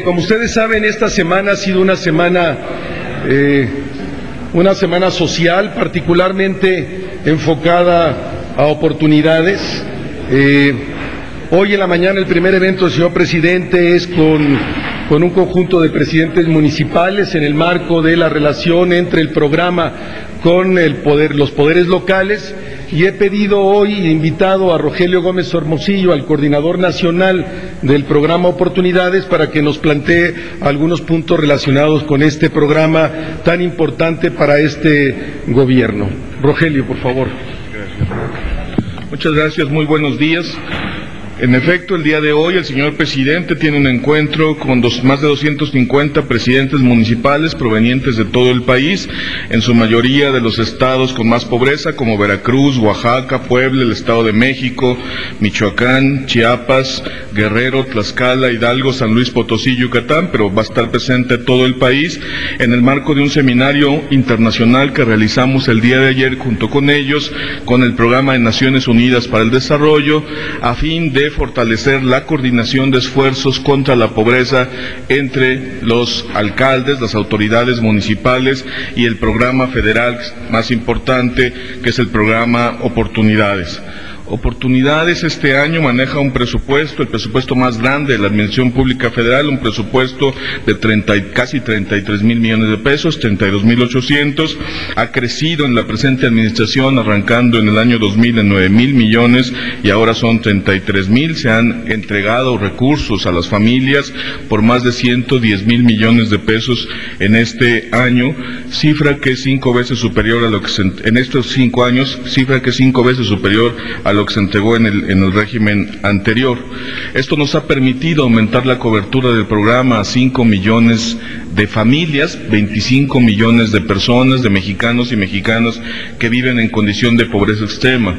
Como ustedes saben, esta semana ha sido una semana social, particularmente enfocada a oportunidades. Hoy en la mañana el primer evento del señor presidente es con un conjunto de presidentes municipales en el marco de la relación entre el programa con los poderes locales, y he pedido hoy, invitado a Rogelio Gómez Hermosillo, al coordinador nacional del programa Oportunidades, para que nos plantee algunos puntos relacionados con este programa tan importante para este gobierno. Rogelio, por favor. Gracias. Muchas gracias, muy buenos días. En efecto, el día de hoy el señor presidente tiene un encuentro con más de 250 presidentes municipales provenientes de todo el país, en su mayoría de los estados con más pobreza, como Veracruz, Oaxaca, Puebla, el Estado de México, Michoacán, Chiapas, Guerrero, Tlaxcala, Hidalgo, San Luis Potosí, Yucatán, pero va a estar presente todo el país en el marco de un seminario internacional que realizamos el día de ayer junto con ellos, con el Programa de Naciones Unidas para el Desarrollo, a fin de fortalecer la coordinación de esfuerzos contra la pobreza entre los alcaldes, las autoridades municipales y el programa federal más importante, que es el programa Oportunidades. Oportunidades este año maneja un presupuesto, el presupuesto más grande de la Administración Pública Federal, un presupuesto de casi 33,000 millones de pesos, 32,800, ha crecido en la presente administración, arrancando en el año 2000 en 9,000 millones y ahora son 33,000, se han entregado recursos a las familias por más de 110,000 millones de pesos en este año, cifra que es 5 veces superior a lo que en estos 5 años, cifra que es 5 veces superior a lo que se entregó en el régimen anterior. Esto nos ha permitido aumentar la cobertura del programa a 5 millones de familias, 25 millones de personas, de mexicanos y mexicanas que viven en condición de pobreza extrema.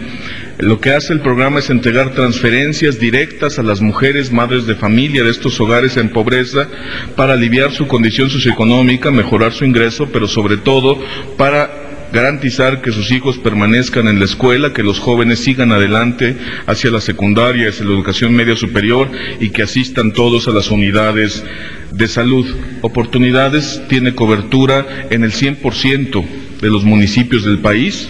Lo que hace el programa es entregar transferencias directas a las mujeres madres de familia de estos hogares en pobreza para aliviar su condición socioeconómica, mejorar su ingreso, pero sobre todo para garantizar que sus hijos permanezcan en la escuela, que los jóvenes sigan adelante hacia la secundaria, hacia la educación media superior y que asistan todos a las unidades de salud. Oportunidades tiene cobertura en el 100% de los municipios del país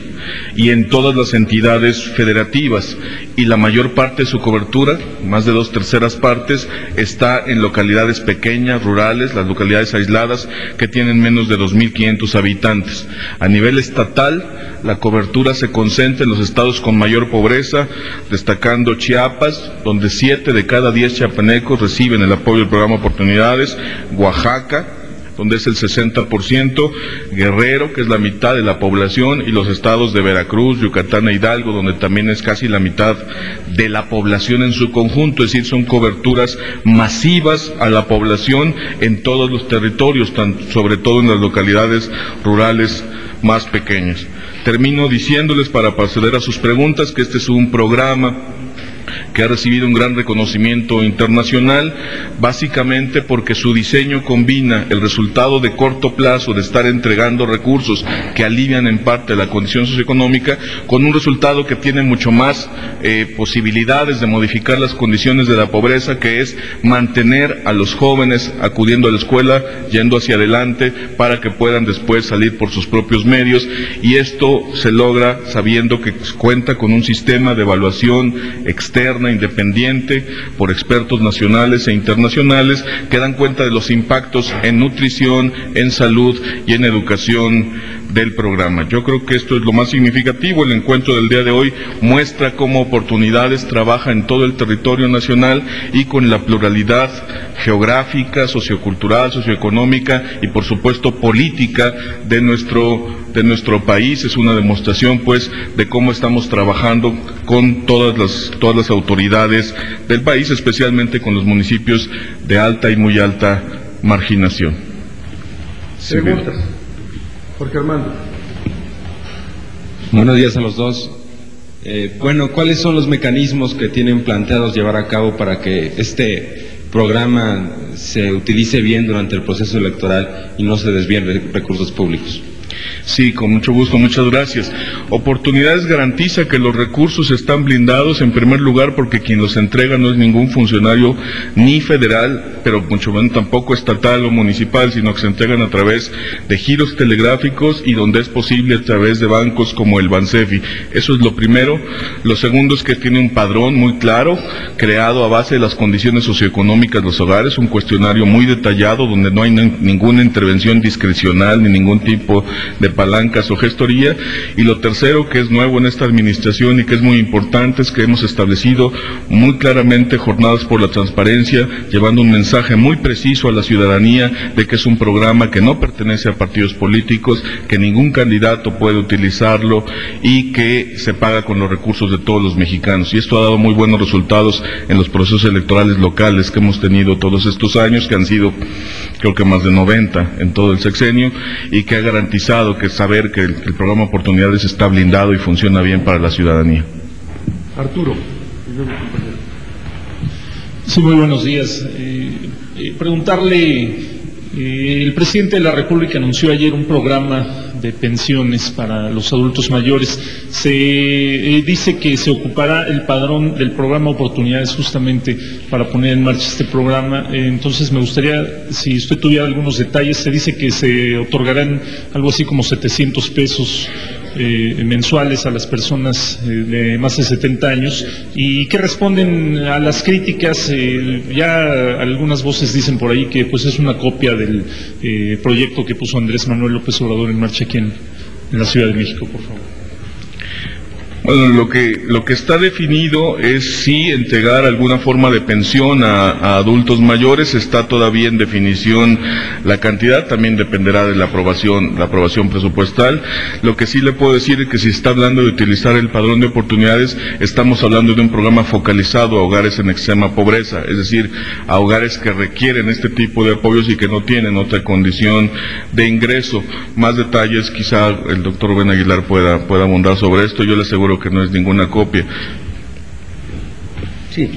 y en todas las entidades federativas, y la mayor parte de su cobertura, más de 2/3 partes, está en localidades pequeñas, rurales, las localidades aisladas que tienen menos de 2,500 habitantes. A nivel estatal, la cobertura se concentra en los estados con mayor pobreza, destacando Chiapas, donde 7 de cada 10 chiapanecos reciben el apoyo del programa Oportunidades, Oaxaca, donde es el 60%, Guerrero, que es la mitad de la población, y los estados de Veracruz, Yucatán e Hidalgo, donde también es casi la mitad de la población en su conjunto, es decir, son coberturas masivas a la población en todos los territorios, sobre todo en las localidades rurales más pequeñas. Termino diciéndoles, para proceder a sus preguntas, que este es un programa que ha recibido un gran reconocimiento internacional, básicamente porque su diseño combina el resultado de corto plazo de estar entregando recursos que alivian en parte la condición socioeconómica, con un resultado que tiene mucho más posibilidades de modificar las condiciones de la pobreza, que es mantener a los jóvenes acudiendo a la escuela, yendo hacia adelante, para que puedan después salir por sus propios medios, y esto se logra sabiendo que cuenta con un sistema de evaluación externa, independiente, por expertos nacionales e internacionales, que dan cuenta de los impactos en nutrición, en salud y en educación del programa. Yo creo que esto es lo más significativo. El encuentro del día de hoy muestra cómo Oportunidades trabaja en todo el territorio nacional y con la pluralidad geográfica, sociocultural, socioeconómica y por supuesto política de nuestro país. Es una demostración, pues, de cómo estamos trabajando con todas las autoridades del país, especialmente con los municipios de alta y muy alta marginación. Preguntas. Jorge Armando. Buenos días a los dos. ¿Cuáles son los mecanismos que tienen planteados llevar a cabo para que este programa se utilice bien durante el proceso electoral y no se desvíen recursos públicos? Sí, con mucho gusto, muchas gracias. Oportunidades garantiza que los recursos están blindados, en primer lugar porque quien los entrega no es ningún funcionario ni federal, pero mucho menos tampoco estatal o municipal, sino que se entregan a través de giros telegráficos y donde es posible a través de bancos como el Bansefi. Eso es lo primero. Lo segundo es que tiene un padrón muy claro, creado a base de las condiciones socioeconómicas de los hogares, un cuestionario muy detallado donde no hay ninguna intervención discrecional ni ningún tipo de palancas o gestoría. Y lo tercero, que es nuevo en esta administración y que es muy importante, es que hemos establecido muy claramente jornadas por la transparencia, llevando un mensaje muy preciso a la ciudadanía de que es un programa que no pertenece a partidos políticos, que ningún candidato puede utilizarlo y que se paga con los recursos de todos los mexicanos. Y esto ha dado muy buenos resultados en los procesos electorales locales que hemos tenido todos estos años, que han sido creo que más de 90 en todo el sexenio, y que ha garantizado que saber que el programa Oportunidades está blindado y funciona bien para la ciudadanía. Arturo. Sí, muy buenos días. Preguntarle, el presidente de la República anunció ayer un programa de pensiones para los adultos mayores. Se dice que se ocupará el padrón del programa Oportunidades justamente para poner en marcha este programa. Entonces me gustaría, si usted tuviera algunos detalles. Se dice que se otorgarán algo así como 700 pesos mensuales a las personas de más de 70 años, y que responden a las críticas. Ya algunas voces dicen por ahí que pues es una copia del proyecto que puso Andrés Manuel López Obrador en marcha aquí en la Ciudad de México, por favor. Bueno, lo que está definido es sí entregar alguna forma de pensión a adultos mayores. Está todavía en definición la cantidad, también dependerá de la aprobación presupuestal. Lo que sí le puedo decir es que si está hablando de utilizar el padrón de oportunidades, estamos hablando de un programa focalizado a hogares en extrema pobreza, es decir, a hogares que requieren este tipo de apoyos y que no tienen otra condición de ingreso. Más detalles quizá el doctor Rubén Aguilar pueda abundar sobre esto. Yo le aseguro que no es ninguna copia. Sí.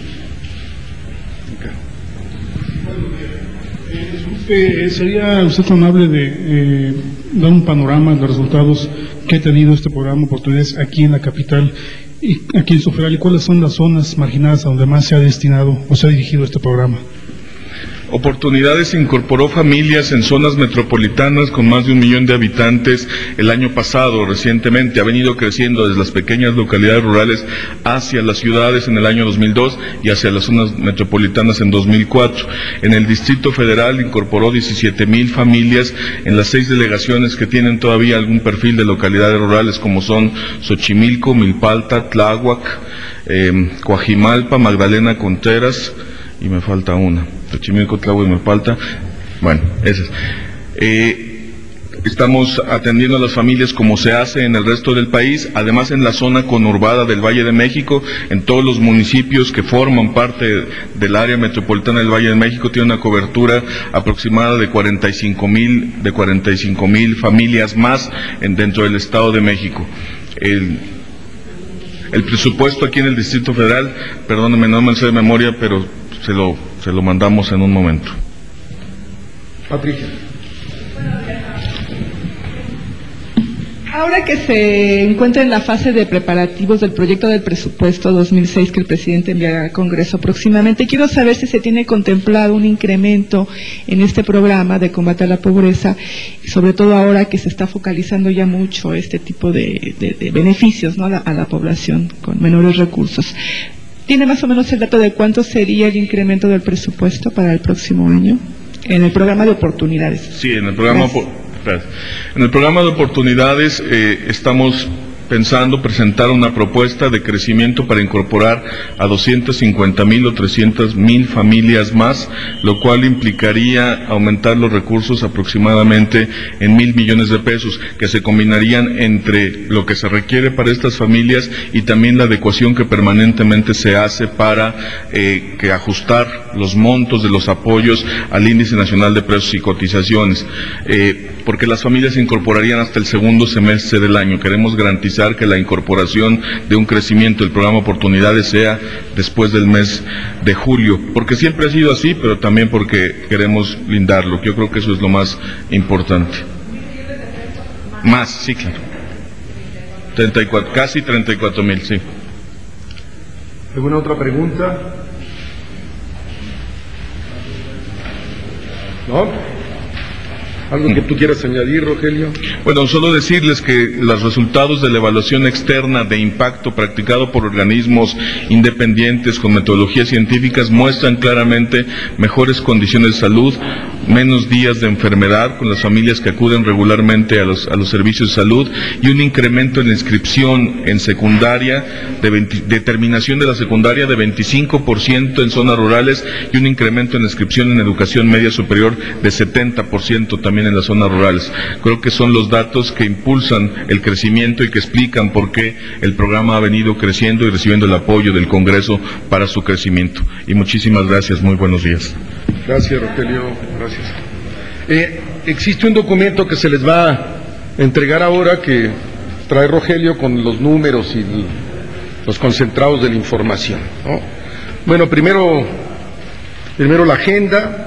¿Sería usted tan amable de dar un panorama de los resultados que ha tenido este programa Oportunidades aquí en la capital y aquí en Sofreal, y cuáles son las zonas marginadas a donde más se ha destinado o se ha dirigido este programa? Oportunidades incorporó familias en zonas metropolitanas con más de 1 millón de habitantes el año pasado. Recientemente ha venido creciendo desde las pequeñas localidades rurales hacia las ciudades en el año 2002 y hacia las zonas metropolitanas en 2004. En el Distrito Federal incorporó 17,000 familias en las 6 delegaciones que tienen todavía algún perfil de localidades rurales, como son Xochimilco, Milpalta, Tláhuac, Coajimalpa, Magdalena Contreras, y me falta una, Xochimilco, Tláhuac y Milpalta. Bueno, esas. Estamos atendiendo a las familias como se hace en el resto del país, además en la zona conurbada del Valle de México, en todos los municipios que forman parte del área metropolitana del Valle de México, tiene una cobertura aproximada de 45,000 familias más dentro del Estado de México. El presupuesto aquí en el Distrito Federal, perdónenme, no me sé de memoria, pero se lo mandamos en un momento. Patricia. Ahora que se encuentra en la fase de preparativos del proyecto del presupuesto 2006 que el presidente enviará al Congreso próximamente, quiero saber si se tiene contemplado un incremento en este programa de combate a la pobreza, sobre todo ahora que se está focalizando ya mucho este tipo de beneficios, ¿no?, a la población con menores recursos. ¿Tiene más o menos el dato de cuánto sería el incremento del presupuesto para el próximo año en el programa de oportunidades? Sí, en el programa de oportunidades estamos pensando presentar una propuesta de crecimiento para incorporar a 250,000 o 300,000 familias más, lo cual implicaría aumentar los recursos aproximadamente en 1,000 millones de pesos, que se combinarían entre lo que se requiere para estas familias y también la adecuación que permanentemente se hace para que ajustar los montos de los apoyos al Índice Nacional de Precios y Cotizaciones, porque las familias se incorporarían hasta el segundo semestre del año. Queremos garantizar que la incorporación de un crecimiento del programa Oportunidades sea después del mes de julio, porque siempre ha sido así, pero también porque queremos blindarlo. Yo creo que eso es lo más importante. Más, sí, claro. 34, casi 34,000, sí. ¿Alguna otra pregunta? ¿No? ¿Algo que tú quieras añadir, Rogelio? Bueno, solo decirles que los resultados de la evaluación externa de impacto practicado por organismos independientes con metodologías científicas muestran claramente mejores condiciones de salud, menos días de enfermedad con las familias que acuden regularmente a los servicios de salud y un incremento en la inscripción en secundaria, de terminación de la secundaria de 25% en zonas rurales y un incremento en la inscripción en educación media superior de 70% también en las zonas rurales. Creo que son los datos que impulsan el crecimiento y que explican por qué el programa ha venido creciendo y recibiendo el apoyo del Congreso para su crecimiento. Y muchísimas gracias, muy buenos días. Gracias, Rogelio, gracias. Existe un documento que se les va a entregar ahora que trae Rogelio con los números y los concentrados de la información, ¿no? Bueno, primero la agenda.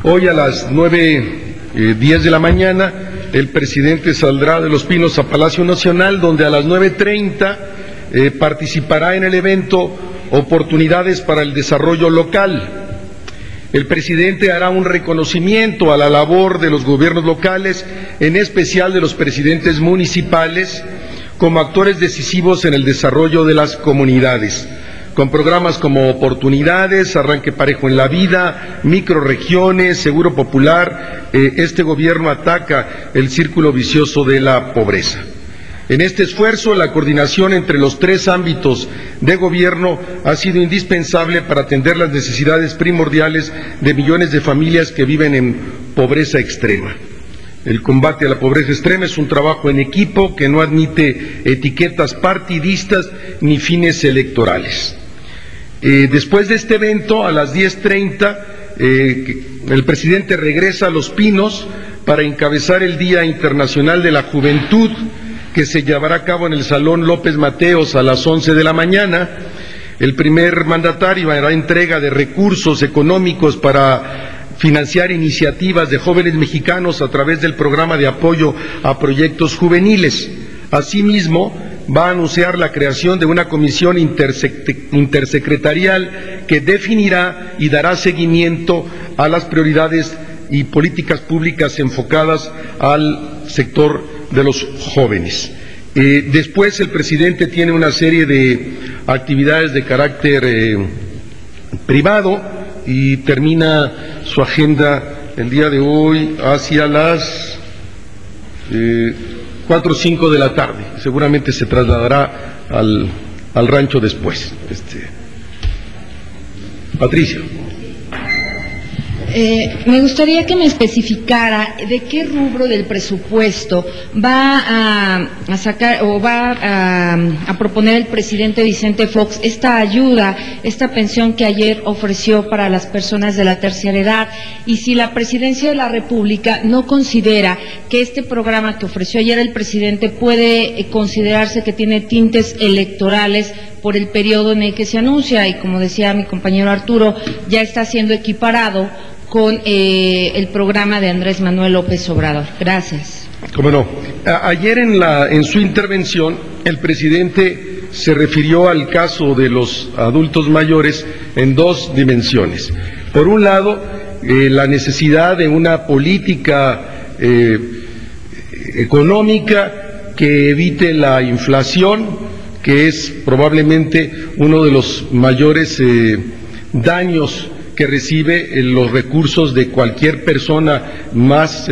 Hoy a las 9:10 de la mañana, el presidente saldrá de Los Pinos a Palacio Nacional, donde a las 9:30 participará en el evento Oportunidades para el Desarrollo Local. El presidente hará un reconocimiento a la labor de los gobiernos locales, en especial de los presidentes municipales, como actores decisivos en el desarrollo de las comunidades, con programas como Oportunidades, Arranque Parejo en la Vida, Microregiones, Seguro Popular. Este gobierno ataca el círculo vicioso de la pobreza. En este esfuerzo, la coordinación entre los tres ámbitos de gobierno ha sido indispensable para atender las necesidades primordiales de millones de familias que viven en pobreza extrema. El combate a la pobreza extrema es un trabajo en equipo que no admite etiquetas partidistas ni fines electorales. Después de este evento, a las 10:30, el presidente regresa a Los Pinos para encabezar el Día Internacional de la Juventud, que se llevará a cabo en el Salón López Mateos a las 11 de la mañana. El primer mandatario hará entrega de recursos económicos para financiar iniciativas de jóvenes mexicanos a través del programa de apoyo a proyectos juveniles. Asimismo, va a anunciar la creación de una comisión intersecretarial que definirá y dará seguimiento a las prioridades y políticas públicas enfocadas al sector de los jóvenes. Después el presidente tiene una serie de actividades de carácter privado y termina su agenda el día de hoy hacia las 4 o 5 de la tarde. Seguramente se trasladará al rancho después. Patricia. Me gustaría que me especificara de qué rubro del presupuesto va a sacar o va a proponer el presidente Vicente Fox esta ayuda, esta pensión que ayer ofreció para las personas de la tercera edad, y si la Presidencia de la República no considera que este programa que ofreció ayer el presidente puede considerarse que tiene tintes electorales por el periodo en el que se anuncia, y como decía mi compañero Arturo, ya está siendo equiparado con el programa de Andrés Manuel López Obrador. Gracias. Cómo no. Ayer en su intervención el presidente se refirió al caso de los adultos mayores en dos dimensiones. Por un lado, la necesidad de una política económica que evite la inflación, que es probablemente uno de los mayores daños que recibe los recursos de cualquier persona, más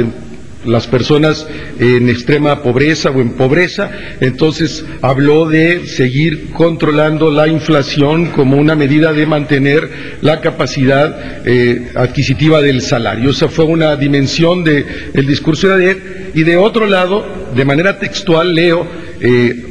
las personas en extrema pobreza o en pobreza. Entonces habló de seguir controlando la inflación como una medida de mantener la capacidad adquisitiva del salario. Esa fue una dimensión del discurso de ayer. Y de otro lado, de manera textual, leo,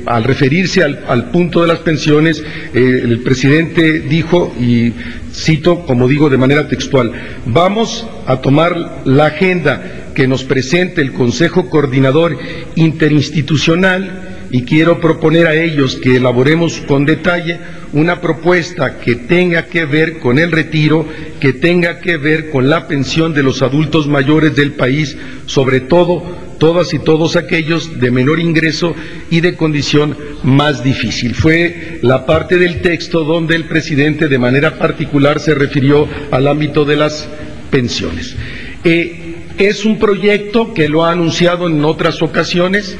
al referirse al punto de las pensiones, el presidente dijo, y cito, como digo, de manera textual: vamos a tomar la agenda que nos presente el Consejo Coordinador Interinstitucional y quiero proponer a ellos que elaboremos con detalle una propuesta que tenga que ver con el retiro, que tenga que ver con la pensión de los adultos mayores del país, sobre todo todas y todos aquellos de menor ingreso y de condición más difícil. Fue la parte del texto donde el presidente de manera particular se refirió al ámbito de las pensiones. Es un proyecto que lo ha anunciado en otras ocasiones.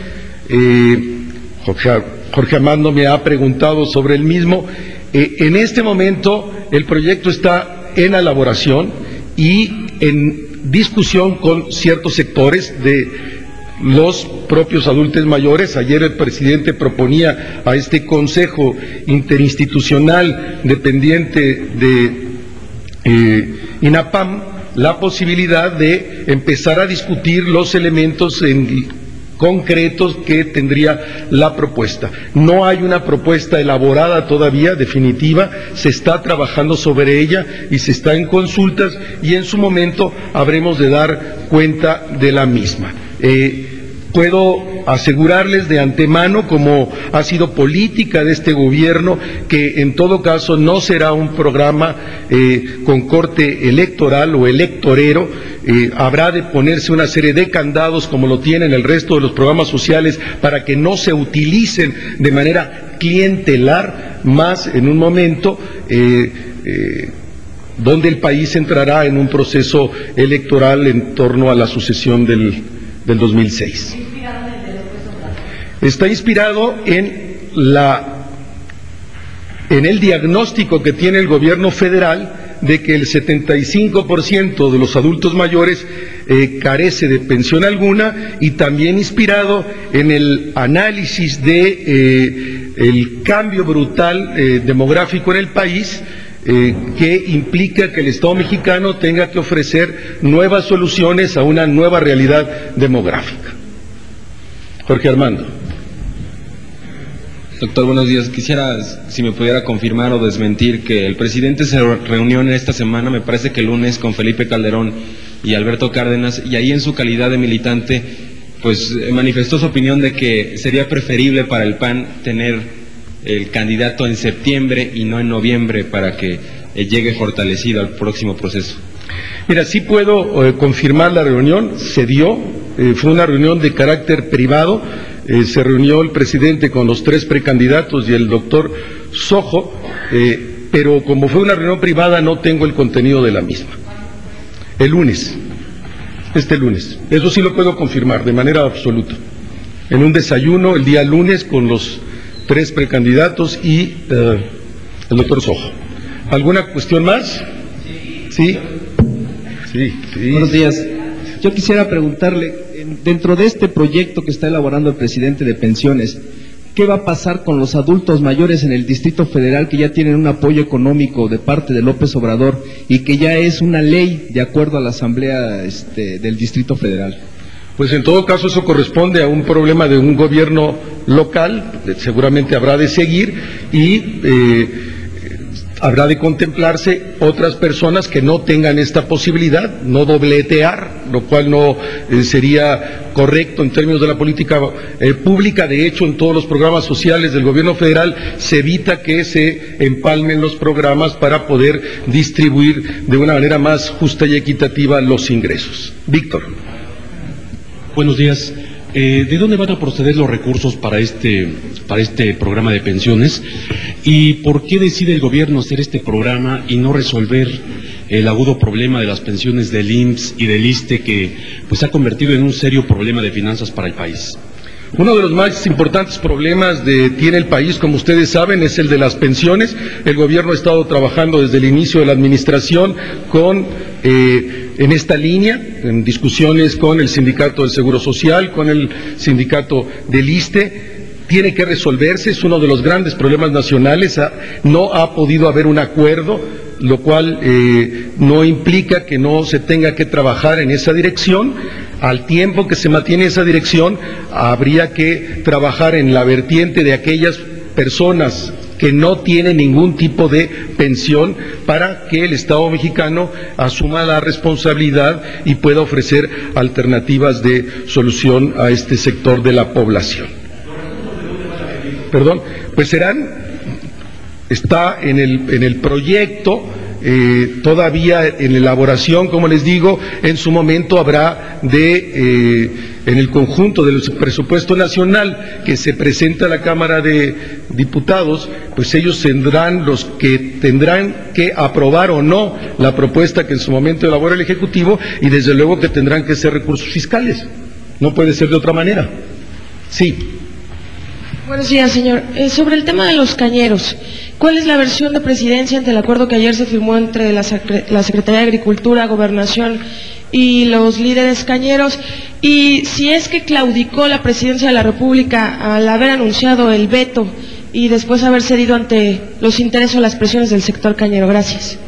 Jorge Armando me ha preguntado sobre el mismo. En este momento el proyecto está en elaboración y en discusión con ciertos sectores de los propios adultos mayores. Ayer el presidente proponía a este Consejo Interinstitucional dependiente de INAPAM la posibilidad de empezar a discutir los elementos concretos que tendría la propuesta. No hay una propuesta elaborada todavía, definitiva, se está trabajando sobre ella y se está en consultas y en su momento habremos de dar cuenta de la misma. Puedo asegurarles de antemano, como ha sido política de este gobierno, que en todo caso no será un programa con corte electoral o electorero. Habrá de ponerse una serie de candados, como lo tienen el resto de los programas sociales, para que no se utilicen de manera clientelar, más en un momento donde el país entrará en un proceso electoral en torno a la sucesión del 2006. Está inspirado en el diagnóstico que tiene el gobierno federal de que el 75% de los adultos mayores carece de pensión alguna, y también inspirado en el análisis de el cambio brutal demográfico en el país, que implica que el Estado mexicano tenga que ofrecer nuevas soluciones a una nueva realidad demográfica. Jorge Armando. Doctor, buenos días. Quisiera, si me pudiera confirmar o desmentir, que el presidente se reunió en esta semana, me parece que el lunes, con Felipe Calderón y Alberto Cárdenas, y ahí en su calidad de militante, pues manifestó su opinión de que sería preferible para el PAN tener el candidato en septiembre y no en noviembre, para que llegue fortalecido al próximo proceso. Mira, sí puedo confirmar la reunión, se dio, fue una reunión de carácter privado. Se reunió el presidente con los 3 precandidatos y el doctor Sojo, pero como fue una reunión privada no tengo el contenido de la misma. El lunes, este lunes, eso sí lo puedo confirmar de manera absoluta. En un desayuno el día lunes con los 3 precandidatos y el doctor Sojo. ¿Alguna cuestión más? Sí. Buenos días. Yo quisiera preguntarle, dentro de este proyecto que está elaborando el presidente de pensiones, ¿qué va a pasar con los adultos mayores en el Distrito Federal que ya tienen un apoyo económico de parte de López Obrador y que ya es una ley de acuerdo a la Asamblea del Distrito Federal? Pues en todo caso eso corresponde a un problema de un gobierno local, seguramente habrá de seguir y habrá de contemplarse otras personas que no tengan esta posibilidad, no dobletear, lo cual no sería correcto en términos de la política pública. De hecho, en todos los programas sociales del gobierno federal se evita que se empalmen los programas para poder distribuir de una manera más justa y equitativa los ingresos. Víctor. Buenos días. ¿De dónde van a proceder los recursos para este programa de pensiones? ¿Y por qué decide el gobierno hacer este programa y no resolver el agudo problema de las pensiones del IMSS y del ISSSTE, que pues se ha convertido en un serio problema de finanzas para el país? Uno de los más importantes problemas que tiene el país, como ustedes saben, es el de las pensiones. El gobierno ha estado trabajando desde el inicio de la administración en esta línea, en discusiones con el Sindicato del Seguro Social, con el Sindicato del ISSSTE. Tiene que resolverse, es uno de los grandes problemas nacionales. No ha podido haber un acuerdo, lo cual no implica que no se tenga que trabajar en esa dirección. Al tiempo que se mantiene esa dirección, habría que trabajar en la vertiente de aquellas personas que no tienen ningún tipo de pensión, para que el Estado mexicano asuma la responsabilidad y pueda ofrecer alternativas de solución a este sector de la población. pues está en el proyecto, todavía en elaboración, como les digo. En su momento habrá en el conjunto del presupuesto nacional que se presenta a la Cámara de Diputados, pues ellos tendrán que aprobar o no la propuesta que en su momento elabora el Ejecutivo, y desde luego que tendrán que ser recursos fiscales, no puede ser de otra manera. Sí. Buenos días, señor. Sobre el tema de los cañeros, ¿cuál es la versión de presidencia ante el acuerdo que ayer se firmó entre la Secretaría de Agricultura, Gobernación y los líderes cañeros? Y si es que claudicó la presidencia de la República al haber anunciado el veto y después haber cedido ante los intereses o las presiones del sector cañero. Gracias.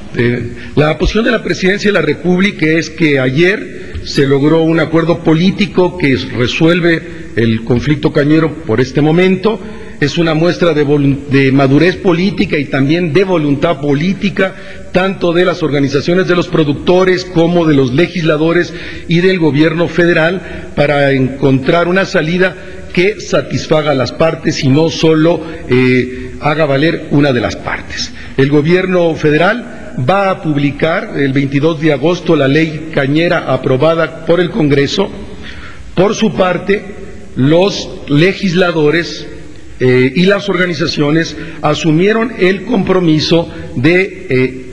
La posición de la presidencia de la República es que ayer se logró un acuerdo político que resuelve el conflicto cañero por este momento. Es una muestra de madurez política y también de voluntad política, tanto de las organizaciones de los productores como de los legisladores y del gobierno federal, para encontrar una salida que satisfaga a las partes y no solo haga valer una de las partes. El gobierno federal va a publicar el 22 de agosto la ley cañera aprobada por el Congreso. Por su parte, los legisladores y las organizaciones asumieron el compromiso de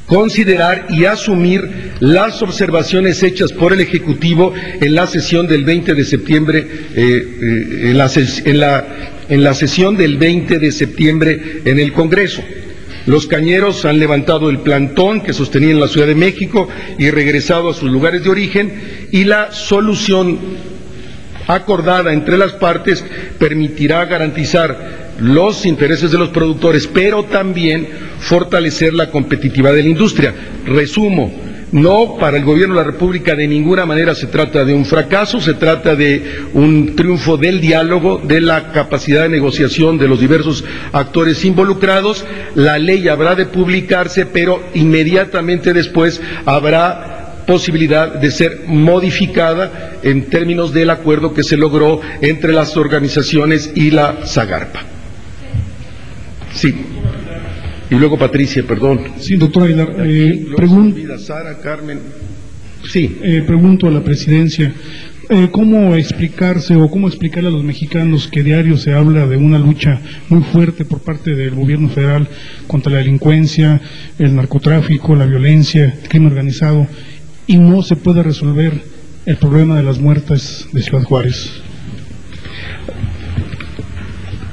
considerar y asumir las observaciones hechas por el Ejecutivo en la sesión del 20 de septiembre, en la sesión del 20 de septiembre en el Congreso. Los cañeros han levantado el plantón que sostenían en la Ciudad de México y regresado a sus lugares de origen, y la solución acordada entre las partes permitirá garantizar los intereses de los productores, pero también fortalecer la competitividad de la industria. Resumo, no, para el gobierno de la República de ninguna manera se trata de un fracaso, se trata de un triunfo del diálogo, de la capacidad de negociación de los diversos actores involucrados. La ley habrá de publicarse, pero inmediatamente después habrá posibilidad de ser modificada en términos del acuerdo que se logró entre las organizaciones y la Zagarpa. Sí. Y luego Patricia, perdón. Sí, doctor Aguilar, Sara, Carmen. Sí. Pregunto a la presidencia, ¿cómo explicarse o cómo explicarle a los mexicanos que diario se habla de una lucha muy fuerte por parte del gobierno federal contra la delincuencia, el narcotráfico, la violencia, el crimen organizado, y no se puede resolver el problema de las muertas de Ciudad Juárez?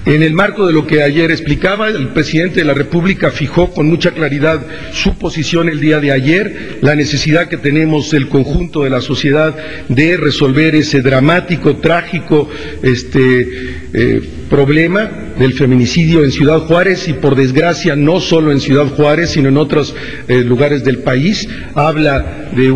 En el marco de lo que ayer explicaba, el presidente de la República fijó con mucha claridad su posición el día de ayer, la necesidad que tenemos el conjunto de la sociedad de resolver ese dramático, trágico problema del feminicidio en Ciudad Juárez, y por desgracia no solo en Ciudad Juárez, sino en otros lugares del país. Habla de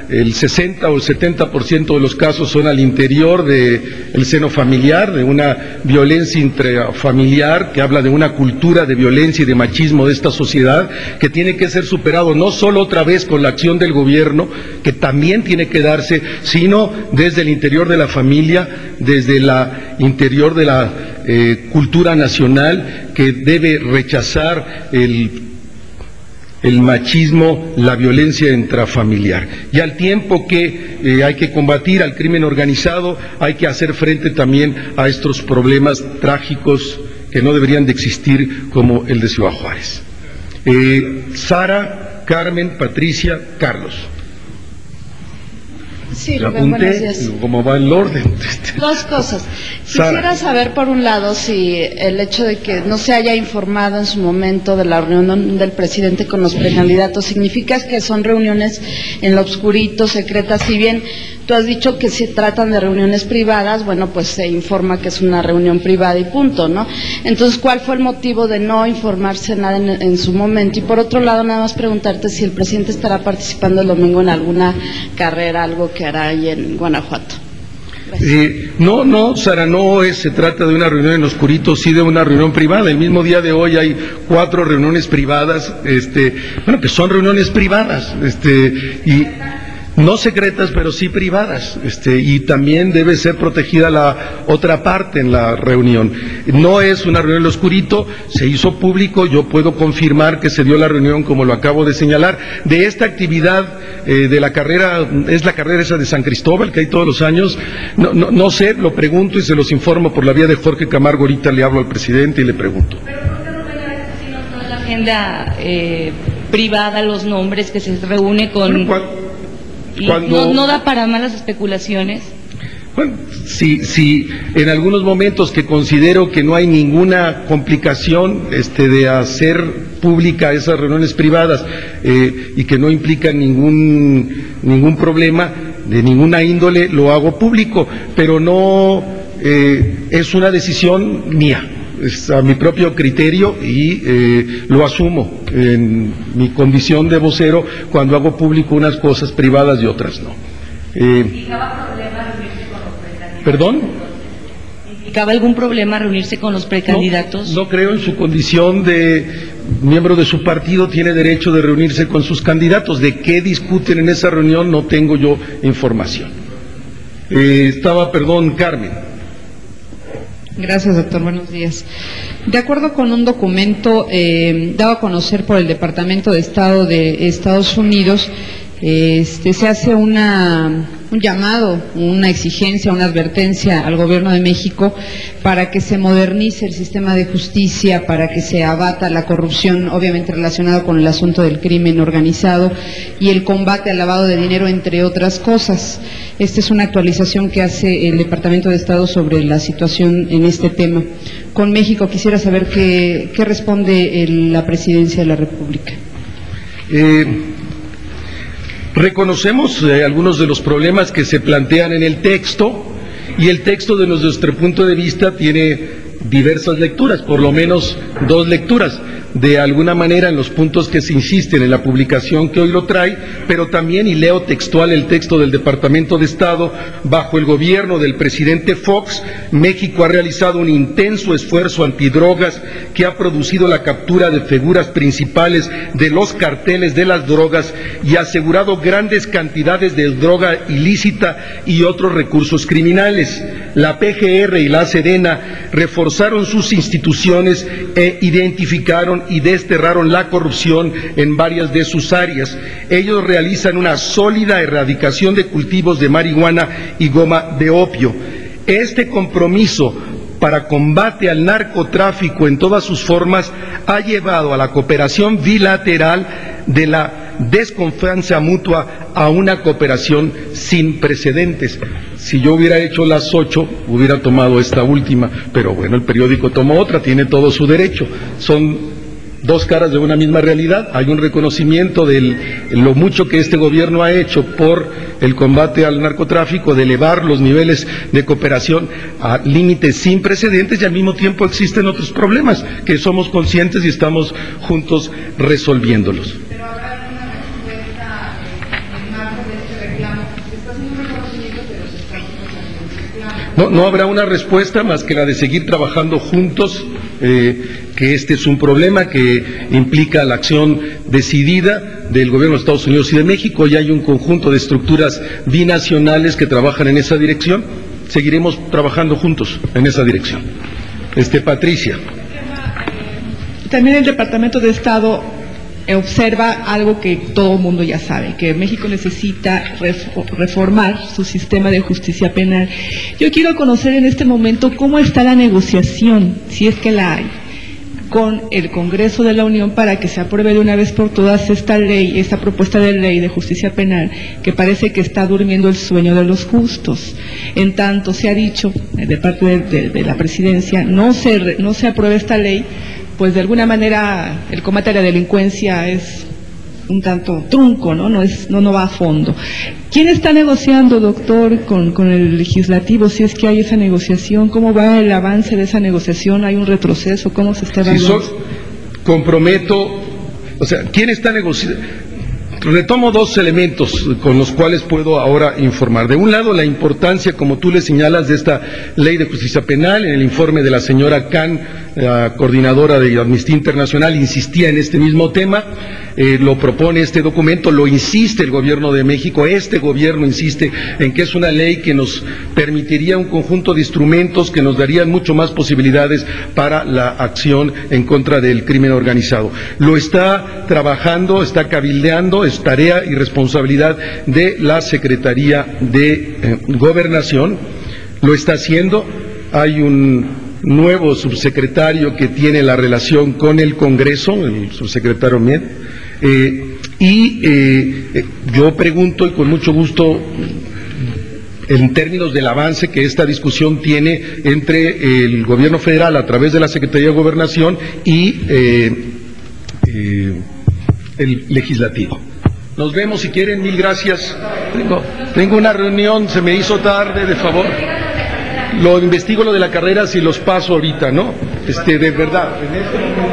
el 60 o el 70% de los casos son al interior del seno familiar, de una violencia intrafamiliar, que habla de una cultura de violencia y de machismo de esta sociedad, que tiene que ser superado no solo otra vez con la acción del gobierno, que también tiene que darse, sino desde el interior de la familia, desde el interior de la cultura nacional, que debe rechazar el machismo, la violencia intrafamiliar. Y al tiempo que hay que combatir al crimen organizado, hay que hacer frente también a estos problemas trágicos que no deberían de existir, como el de Ciudad Juárez. Sara, Carmen, Patricia, Carlos. Sí, Rubén, buenos días. ¿Cómo va el orden? Dos cosas. Quisiera saber, por un lado, si el hecho de que no se haya informado en su momento de la reunión del presidente con los precandidatos significa que son reuniones en lo obscurito, secretas. Si bien tú has dicho que se tratan de reuniones privadas, bueno, pues se informa que es una reunión privada y punto, ¿no? Entonces, ¿cuál fue el motivo de no informarse nada en su momento? Y por otro lado, nada más preguntarte si el presidente estará participando el domingo en alguna carrera, algo que hará ahí en Guanajuato. No, Sara, no se trata de una reunión en oscurito, sí de una reunión privada. El mismo día de hoy hay 4 reuniones privadas, que son reuniones privadas, No secretas, pero sí privadas, y también debe ser protegida la otra parte en la reunión. No es una reunión en lo oscurito, se hizo público, yo puedo confirmar que se dio la reunión como lo acabo de señalar. De esta actividad de la carrera, es la carrera esa de San Cristóbal que hay todos los años, no sé, lo pregunto y se los informo por la vía de Jorge Camargo, ahorita le hablo al presidente y le pregunto. Pero ¿por qué no ven si no en la agenda privada los nombres que se reúne con... ¿No da para malas especulaciones? Bueno, si en algunos momentos que considero que no hay ninguna complicación de hacer pública esas reuniones privadas y que no implican ningún problema de ninguna índole, lo hago público, pero no es una decisión mía. Es a mi propio criterio y lo asumo en mi condición de vocero cuando hago público unas cosas privadas y otras no. ¿Implicaba problema reunirse con los precandidatos? ¿Perdón? ¿Implicaba algún problema reunirse con los precandidatos? No creo, en su condición de miembro de su partido tiene derecho de reunirse con sus candidatos. ¿De qué discuten en esa reunión? No tengo yo información. Carmen. Gracias, doctor. Buenos días. De acuerdo con un documento dado a conocer por el Departamento de Estado de Estados Unidos, se hace un llamado, una exigencia, una advertencia al Gobierno de México para que se modernice el sistema de justicia, para que se abata la corrupción, obviamente relacionado con el asunto del crimen organizado y el combate al lavado de dinero, entre otras cosas. Esta es una actualización que hace el Departamento de Estado sobre la situación en este tema. Con México quisiera saber qué responde la Presidencia de la República. Reconocemos algunos de los problemas que se plantean en el texto, y el texto desde nuestro punto de vista tiene diversas lecturas, por lo menos dos lecturas, de alguna manera en los puntos que se insisten en la publicación que hoy lo trae, pero también, y leo textual el texto del Departamento de Estado, bajo el gobierno del presidente Fox, México ha realizado un intenso esfuerzo antidrogas que ha producido la captura de figuras principales de los carteles de las drogas y ha asegurado grandes cantidades de droga ilícita y otros recursos criminales. La PGR y la Sedena reforzaron sus instituciones e identificaron y desterraron la corrupción en varias de sus áreas. Ellos realizan una sólida erradicación de cultivos de marihuana y goma de opio. Este compromiso para combate al narcotráfico en todas sus formas ha llevado a la cooperación bilateral de la desconfianza mutua a una cooperación sin precedentes. Si yo hubiera hecho las 8, hubiera tomado esta última, pero bueno, el periódico tomó otra, tiene todo su derecho. Son dos caras de una misma realidad. Hay un reconocimiento de lo mucho que este gobierno ha hecho por el combate al narcotráfico, de elevar los niveles de cooperación a límites sin precedentes, y al mismo tiempo existen otros problemas que somos conscientes y estamos juntos resolviéndolos. Pero habrá alguna respuesta en el marco de este reclamo. Se está haciendo un reconocimiento, pero se está haciendo un reclamo. No habrá una respuesta más que la de seguir trabajando juntos, que este es un problema que implica la acción decidida del gobierno de Estados Unidos y de México, y hay un conjunto de estructuras binacionales que trabajan en esa dirección. Seguiremos trabajando juntos en esa dirección. Patricia. También el Departamento de Estado observa algo que todo el mundo ya sabe, que México necesita reformar su sistema de justicia penal. Yo quiero conocer en este momento cómo está la negociación, si es que la hay, con el Congreso de la Unión para que se apruebe de una vez por todas esta ley, esta propuesta de ley de justicia penal, que parece que está durmiendo el sueño de los justos. En tanto se ha dicho de parte de la Presidencia, no se apruebe esta ley, pues de alguna manera el combate a la delincuencia es un tanto trunco, ¿no? No va a fondo. ¿Quién está negociando, doctor, con el legislativo? Si es que hay esa negociación, ¿cómo va el avance de esa negociación? ¿Hay un retroceso? ¿Cómo se está evaluando? ¿Quién está negociando? Retomo dos elementos con los cuales puedo ahora informar. De un lado, la importancia, como tú le señalas, de esta ley de justicia penal. En el informe de la señora Khan la coordinadora de Amnistía Internacional insistía en este mismo tema, lo propone este documento, lo insiste el Gobierno de México, este Gobierno insiste en que es una ley que nos permitiría un conjunto de instrumentos que nos darían mucho más posibilidades para la acción en contra del crimen organizado. Lo está trabajando, está cabildeando, es tarea y responsabilidad de la Secretaría de Gobernación, lo está haciendo. Hay un nuevo subsecretario que tiene la relación con el Congreso, el subsecretario Mied, yo pregunto, y con mucho gusto, en términos del avance que esta discusión tiene entre el Gobierno federal a través de la Secretaría de Gobernación y el Legislativo. Nos vemos si quieren, mil gracias. Tengo una reunión, se me hizo tarde, de favor. Lo investigo lo de la carrera, si los paso ahorita, ¿no? De verdad. En este momento.